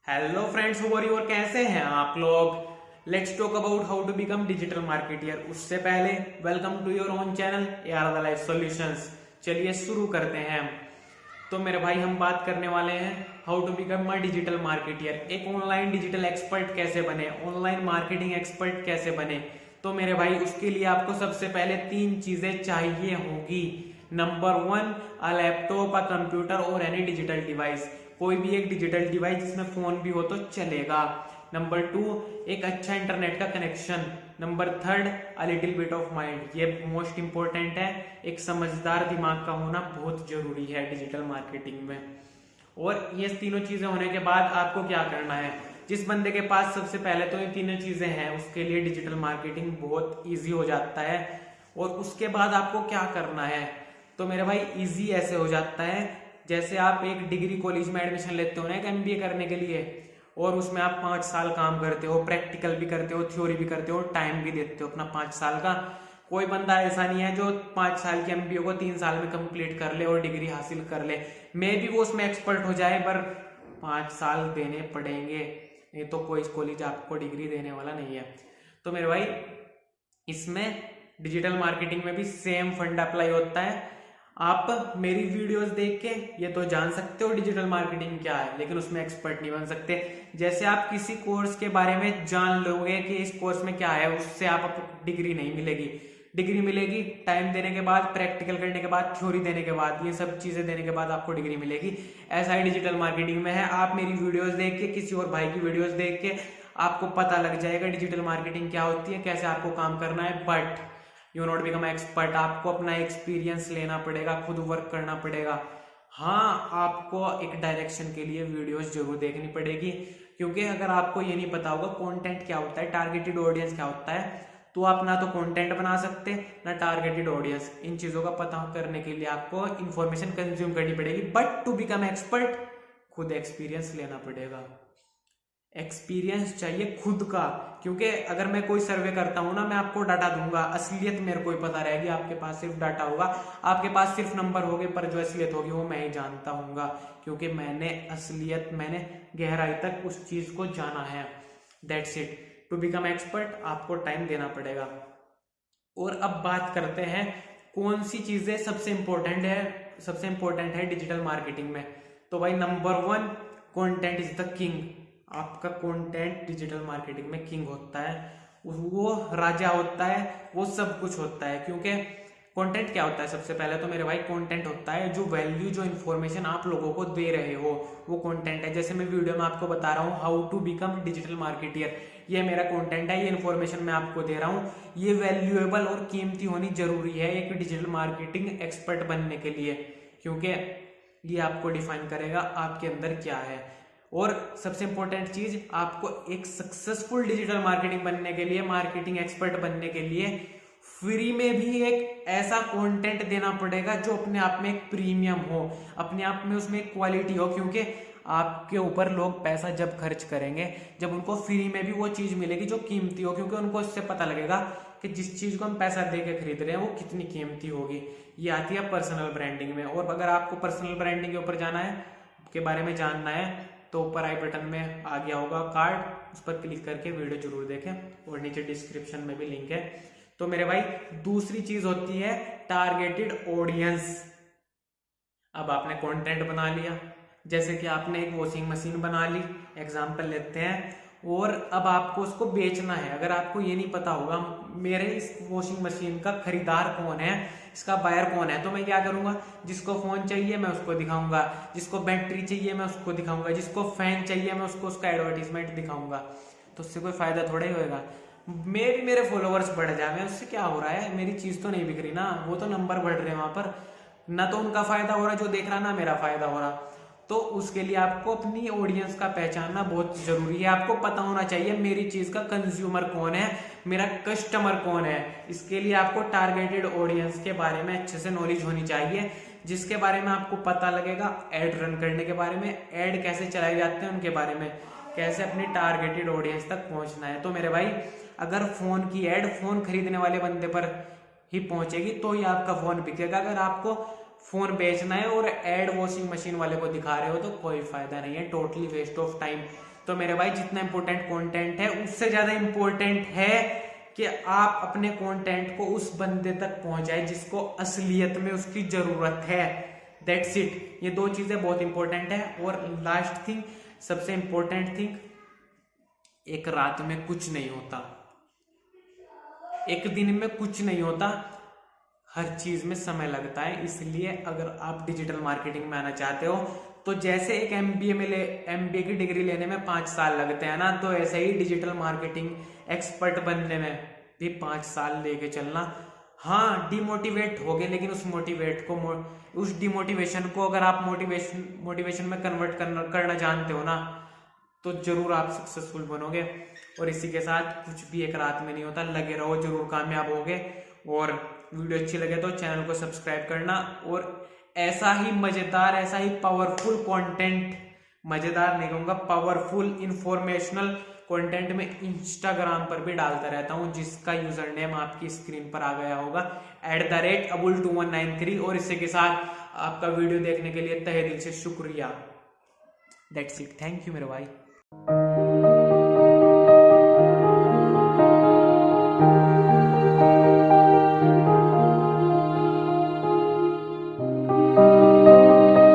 Hello friends, और कैसे हैं आप लोग। Let's talk about how to become digital marketer. उससे पहले welcome to your own channel AR the life solutions. चलिए शुरू करते हैं। तो मेरे भाई, हम बात करने वाले हैं how to become a digital marketer. एक ऑनलाइन डिजिटल एक्सपर्ट कैसे बने, ऑनलाइन मार्केटिंग एक्सपर्ट कैसे बने। तो मेरे भाई, उसके लिए आपको सबसे पहले 3 चीजें चाहिए होगी। Number 1, a laptop, a computer और एनी डिजिटल डिवाइस। कोई भी एक डिजिटल डिवाइस जिसमें फोन भी हो तो चलेगा। नंबर 2, एक अच्छा इंटरनेट का connection. Number 3, a little bit of mind. ये मोस्ट इंपॉर्टेंट है। एक समझदार दिमाग का होना बहुत जरूरी है डिजिटल मार्केटिंग में। और ये तीनों चीजें होने के बाद आपको क्या करना है। जिस बंदे के पास सबसे पहले तो ये तीनों चीजें हैं, उसके लिए डिजिटल मार्केटिंग बहुत ईजी हो जाता है। और उसके बाद आपको क्या करना है, तो मेरे भाई ईजी ऐसे हो जाता है जैसे आप एक डिग्री कॉलेज में एडमिशन लेते हो ना, एक MBA करने के लिए, और उसमें आप 5 साल काम करते हो, प्रैक्टिकल भी करते हो, थ्योरी भी करते हो, टाइम भी देते हो अपना 5 साल का। कोई बंदा ऐसा नहीं है जो 5 साल के MBA को 3 साल में कंप्लीट कर ले और डिग्री हासिल कर ले। मे भी वो उसमें एक्सपर्ट हो जाए, पर 5 साल देने पड़ेंगे, नहीं तो कोई कॉलेज आपको डिग्री देने वाला नहीं है। तो मेरे भाई, इसमें डिजिटल मार्केटिंग में भी सेम फंड अप्लाई होता है। आप मेरी वीडियोस देख के ये तो जान सकते हो डिजिटल मार्केटिंग क्या है, लेकिन उसमें एक्सपर्ट नहीं बन सकते। जैसे आप किसी कोर्स के बारे में जान लोगे कि इस कोर्स में क्या है, उससे आपको डिग्री नहीं मिलेगी। डिग्री मिलेगी टाइम देने के बाद, प्रैक्टिकल करने के बाद, थ्योरी देने के बाद, ये सब चीजें देने के बाद आपको डिग्री मिलेगी। ऐसा ही डिजिटल मार्केटिंग में है। आप मेरी वीडियोस देख के, किसी और भाई की वीडियोस देख के आपको पता लग जाएगा डिजिटल मार्केटिंग क्या होती है, कैसे आपको काम करना है। But you not become expert. आपको अपना एक्सपीरियंस लेना पड़ेगा, खुद वर्क करना पड़ेगा। हाँ, आपको एक डायरेक्शन के लिए वीडियोस जरूर देखनी पड़ेगी, क्योंकि अगर आपको ये नहीं पता होगा कंटेंट क्या होता है, टारगेटेड ऑडियंस क्या होता है, तो आप ना तो कंटेंट बना सकते ना टारगेटेड ऑडियंस। इन चीजों का पता करने के लिए आपको इंफॉर्मेशन कंज्यूम करनी पड़ेगी। बट टू बिकम एक्सपर्ट खुद एक्सपीरियंस लेना पड़ेगा। एक्सपीरियंस चाहिए खुद का, क्योंकि अगर मैं कोई सर्वे करता हूं ना, मैं आपको डाटा दूंगा, असलियत मेरे को ही पता रहेगी। आपके पास सिर्फ डाटा होगा, आपके पास सिर्फ नंबर होंगे, पर जो असलियत होगी वो मैं ही जानता हूंगा, क्योंकि मैंने गहराई तक उस चीज को जाना है। That's it. To become expert आपको टाइम देना पड़ेगा। और अब बात करते हैं कौन सी चीजें सबसे इंपॉर्टेंट है डिजिटल मार्केटिंग में। तो भाई, number 1, content is the king. आपका कंटेंट डिजिटल मार्केटिंग में किंग होता है, वो राजा होता है, वो सब कुछ होता है। क्योंकि कंटेंट क्या होता है, सबसे पहले तो मेरे भाई कंटेंट होता है जो वैल्यू, जो इन्फॉर्मेशन आप लोगों को दे रहे हो, वो कंटेंट है। जैसे मैं वीडियो में आपको बता रहा हूँ how to become digital marketer, ये मेरा कंटेंट है, ये इन्फॉर्मेशन मैं आपको दे रहा हूँ। ये वैल्यूएबल और कीमती होनी जरूरी है एक डिजिटल मार्केटिंग एक्सपर्ट बनने के लिए, क्योंकि ये आपको डिफाइन करेगा आपके अंदर क्या है। और सबसे इंपॉर्टेंट चीज, आपको एक सक्सेसफुल डिजिटल मार्केटिंग बनने के लिए, मार्केटिंग एक्सपर्ट बनने के लिए, फ्री में भी एक ऐसा कंटेंट देना पड़ेगा जो अपने आप में एक प्रीमियम हो, अपने आप में उसमें एक क्वालिटी हो। क्योंकि आपके ऊपर लोग पैसा जब खर्च करेंगे, जब उनको फ्री में भी वो चीज मिलेगी जो कीमती हो, क्योंकि उनको इससे पता लगेगा कि जिस चीज को हम पैसा दे के खरीद रहे हैं वो कितनी कीमती होगी। ये आती है पर्सनल ब्रांडिंग में। और अगर आपको पर्सनल ब्रांडिंग के ऊपर जाना है, के बारे में जानना है, तो ऊपर आई बटन में आ गया होगा कार्ड, उस पर क्लिक करके वीडियो जरूर देखें, और नीचे डिस्क्रिप्शन में भी लिंक है। तो मेरे भाई, दूसरी चीज होती है टारगेटेड ऑडियंस। अब आपने कंटेंट बना लिया, जैसे कि आपने एक वॉशिंग मशीन बना ली, एग्जांपल लेते हैं, और अब आपको उसको बेचना है। अगर आपको ये नहीं पता होगा मेरे इस वॉशिंग मशीन का खरीदार कौन है, इसका बायर कौन है, तो मैं क्या करूंगा, जिसको फोन चाहिए मैं उसको दिखाऊंगा, जिसको बैटरी चाहिए मैं उसको दिखाऊंगा, जिसको फैन चाहिए मैं उसको उसका एडवर्टीजमेंट दिखाऊंगा। तो उससे कोई फायदा थोड़ा ही होगा। मेरे फॉलोअर्स बढ़ जाए, उससे क्या हो रहा है, मेरी चीज तो नहीं बिक रही ना, वो तो नंबर बढ़ रहे हैं वहां पर, ना तो उनका फायदा हो रहा जो देख रहा, ना मेरा फायदा हो रहा। तो उसके लिए आपको अपनी ऑडियंस का पहचानना बहुत जरूरी है। आपको पता होना चाहिए मेरी चीज का कंज्यूमर कौन है, मेरा कस्टमर कौन है। इसके लिए आपको टारगेटेड ऑडियंस के बारे में अच्छे से नॉलेज होनी चाहिए, जिसके बारे में आपको पता लगेगा एड रन करने के बारे में, एड कैसे चलाए जाते हैं उनके बारे में, कैसे अपनी टारगेटेड ऑडियंस तक पहुंचना है। तो मेरे भाई, अगर फोन की एड फोन खरीदने वाले बंदे पर ही पहुंचेगी तो ही आपका फोन बिकेगा। अगर आपको फोन बेचना है और एड वॉशिंग मशीन वाले को दिखा रहे हो तो कोई फायदा नहीं है, टोटली वेस्ट ऑफ टाइम। तो मेरे भाई जितना इंपॉर्टेंट कंटेंट है उससे ज्यादा इंपॉर्टेंट है कि आप अपने कंटेंट को उस बंदे तक पहुंचाए जिसको असलियत में उसकी जरूरत है। That's it. ये दो चीजें बहुत इंपॉर्टेंट है। और लास्ट थिंग, सबसे इंपॉर्टेंट थिंग, एक रात में कुछ नहीं होता, एक दिन में कुछ नहीं होता, हर चीज में समय लगता है। इसलिए अगर आप डिजिटल मार्केटिंग में आना चाहते हो तो जैसे एक एमबीए की डिग्री लेने में 5 साल लगते हैं ना, तो ऐसे ही डिजिटल मार्केटिंग एक्सपर्ट बनने में भी 5 साल लेके चलना। हाँ, डिमोटिवेट हो गए, लेकिन उस डिमोटिवेशन को अगर आप मोटिवेशन में कन्वर्ट करना जानते हो ना, तो जरूर आप सक्सेसफुल बनोगे। और इसी के साथ कुछ भी एक रात में नहीं होता, लगे रहो, जरूर कामयाब होगे। और वीडियो अच्छी लगे तो चैनल को सब्सक्राइब करना। और ऐसा ही मजेदार, ऐसा ही पावरफुल कंटेंट, मजेदार नहीं कहूंगा, पावरफुल इंफॉर्मेशनल कंटेंट में इंस्टाग्राम पर भी डालता रहता हूं, जिसका यूजर नेम आपकी स्क्रीन पर आ गया होगा, @abul2193। और इसी के साथ आपका वीडियो देखने के लिए तहे दिल से शुक्रिया। That's it. थैंक यू मेरे भाई।